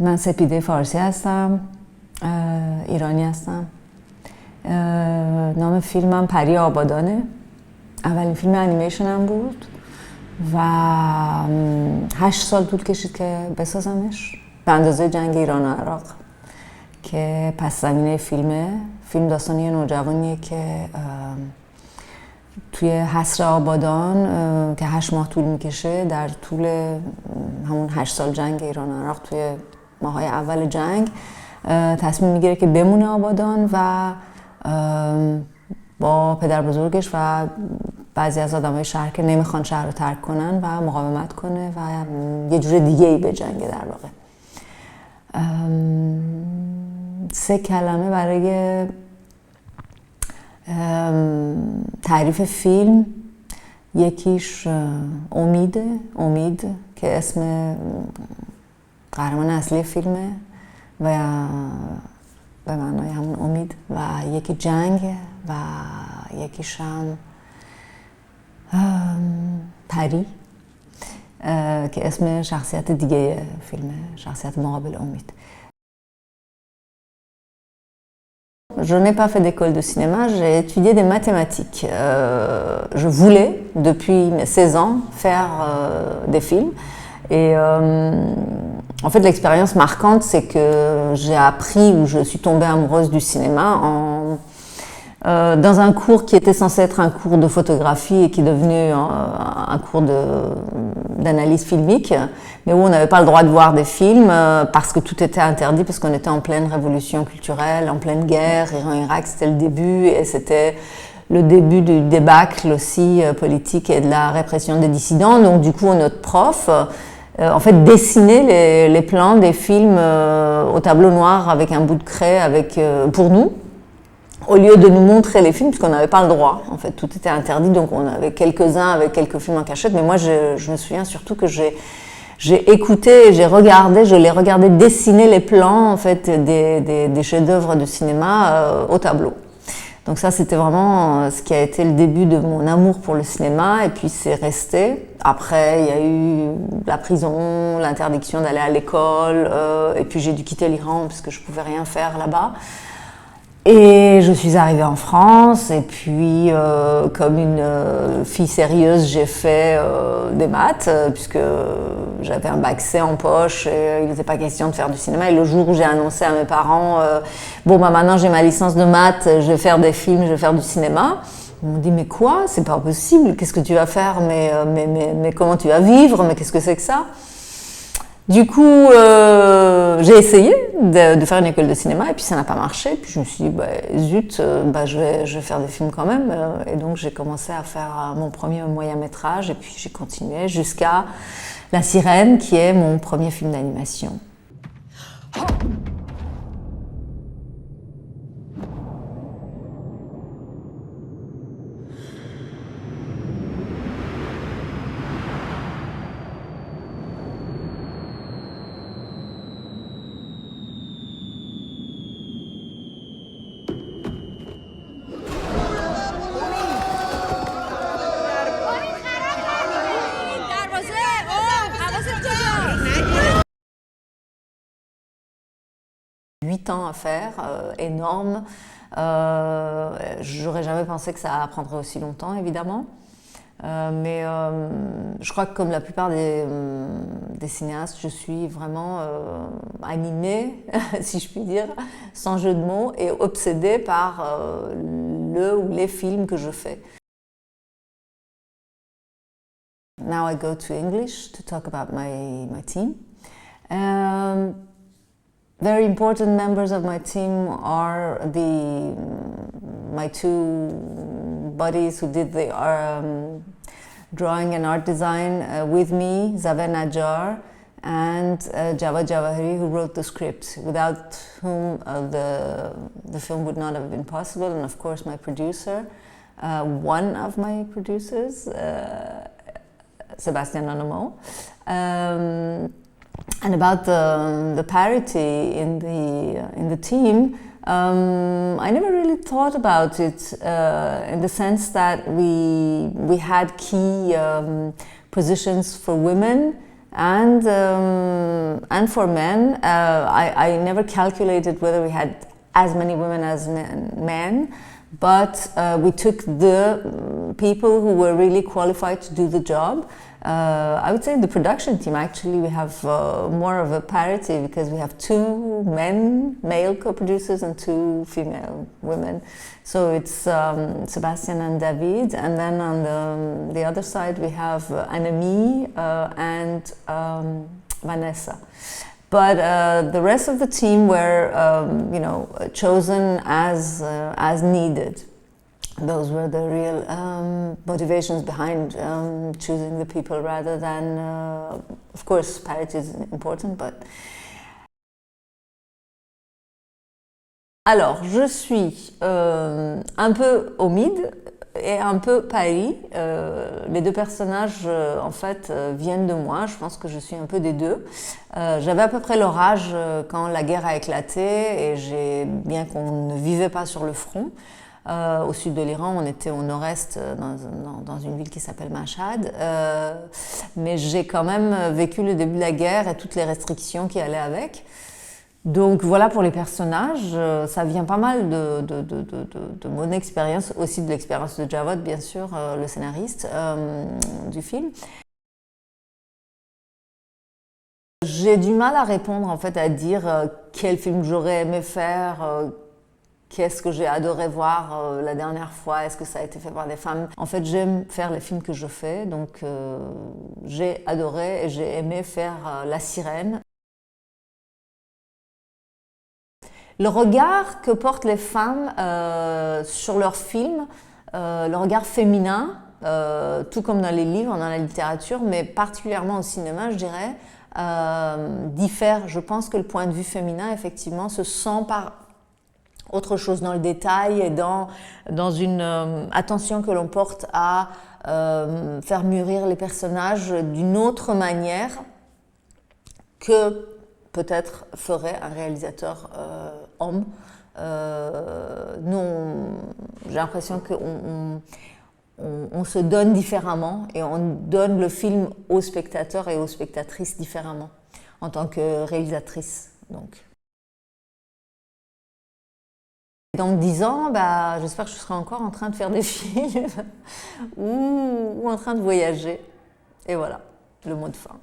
من سپیده فارسی هستم، ایرانی هستم. نام فیلمم پری آبادانه. اولین فیلم انیمیشنم بود و 8 سال طول کشید که بسازمش به اندازه جنگ ایران و عراق که پس زمینه فیلمه. فیلم داستان یه نوجوانیه که توی حصر آبادان که 8 ماه طول میکشه، در طول همون 8 سال جنگ ایران و عراق توی ماهای اول جنگ تصمیم میگیره که بمونه آبادان و با پدر بزرگش و بعضی از آدمای شهر که نمیخوان شهر رو ترک کنن و مقاومت کنه و یه جور دیگه ای به جنگ در واقع. 3 کلمه برای تعریف فیلم. یکیش امید که اسم قهرمان اصلی فیلمه و به معنای همون امید، و یکی جنگ و یکیش هم پری که اسم شخصیت دیگه فیلمه، شخصیت مقابل امید. Je n'ai pas fait d'école de cinéma, j'ai étudié des mathématiques. Je voulais, depuis mes 16 ans, faire des films. Et en fait, l'expérience marquante, c'est que j'ai appris, ou je suis tombée amoureuse du cinéma dans un cours qui était censé être un cours de photographie et qui est devenu un cours d'analyse filmique, mais où on n'avait pas le droit de voir des films parce que tout était interdit, parce qu'on était en pleine révolution culturelle, en pleine guerre. Iran-Irak, c'était le début, et c'était le début du débâcle aussi politique et de la répression des dissidents. Donc du coup, notre prof en fait dessinait les plans des films au tableau noir avec un bout de craie pour nous, au lieu de nous montrer les films, puisqu'on n'avait pas le droit. En fait, tout était interdit, donc on avait quelques-uns avec quelques films en cachette. Mais moi, je me souviens surtout que j'ai écouté, je les regardais dessiner les plans en fait des chefs-d'œuvre de cinéma au tableau. Donc ça, c'était vraiment ce qui a été le début de mon amour pour le cinéma, et puis c'est resté. Après, il y a eu la prison, l'interdiction d'aller à l'école, et puis j'ai dû quitter l'Iran parce que je pouvais rien faire là-bas. Et je suis arrivée en France, et puis comme une fille sérieuse, j'ai fait des maths, puisque j'avais un bac C en poche et il n'était pas question de faire du cinéma. Et le jour où j'ai annoncé à mes parents bon bah maintenant j'ai ma licence de maths, je vais faire des films, je vais faire du cinéma, ils m'ont dit mais quoi, c'est pas possible, qu'est-ce que tu vas faire, mais comment tu vas vivre, mais qu'est-ce que c'est que ça? Du coup, j'ai essayé de faire une école de cinéma, et puis ça n'a pas marché. Puis je me suis dit, zut, je vais faire des films quand même. Et donc j'ai commencé à faire mon premier moyen-métrage, et puis j'ai continué jusqu'à La Sirène, qui est mon premier film d'animation. Ans à faire, énorme. J'aurais jamais pensé que ça prendrait aussi longtemps, évidemment. Mais je crois que comme la plupart des cinéastes, je suis vraiment animée, si je puis dire, sans jeu de mots, et obsédée par le ou les films que je fais. Now I go to English to talk about my team. Very important members of my team are my 2 buddies who did the drawing and art design with me, Zaveh Najjar and Javad Javahiri, who wrote the script, without whom the film would not have been possible. And of course my producer, one of my producers, Sebastian Anomo. And about the parity in the team, I never really thought about it in the sense that we had key positions for women And for men, I never calculated whether we had as many women as men, but we took the people who were really qualified to do the job. I would say the production team, actually, we have more of a parity because we have 2 male co-producers and 2 female women. So it's Sebastian and David, and then on the other side we have Annemie and Vanessa. But the rest of the team were, chosen as needed. Those were the real motivations behind choosing the people rather than, of course, parity is important, but... Alors, je suis un peu Omid et un peu Paris. Les 2 personnages, en fait, viennent de moi. Je pense que je suis un peu des 2. J'avais à peu près leur âge quand la guerre a éclaté et bien qu'on ne vivait pas sur le front, au sud de l'Iran, on était au nord-est dans une ville qui s'appelle Mashhad, mais j'ai quand même vécu le début de la guerre et toutes les restrictions qui allaient avec. Donc voilà pour les personnages, ça vient pas mal de mon expérience, aussi de l'expérience de Jawad, bien sûr, le scénariste du film. J'ai du mal à répondre, en fait, à dire quel film j'aurais aimé faire, qu'est-ce que j'ai adoré voir la dernière fois, est-ce que ça a été fait par des femmes. En fait, j'aime faire les films que je fais, donc j'ai adoré et j'ai aimé faire La Sirène. Le regard que portent les femmes sur leurs films, le regard féminin, tout comme dans les livres, dans la littérature, mais particulièrement au cinéma, je dirais, diffère. Je pense que le point de vue féminin, effectivement, se sent par autre chose dans le détail et dans une attention que l'on porte à faire mûrir les personnages d'une autre manière que peut-être ferait un réalisateur homme. Nous, j'ai l'impression qu'on se donne différemment et on donne le film aux spectateurs et aux spectatrices différemment en tant que réalisatrice. Donc. Dans 10 ans, j'espère que je serai encore en train de faire des films ou en train de voyager. Et voilà, le mot de fin.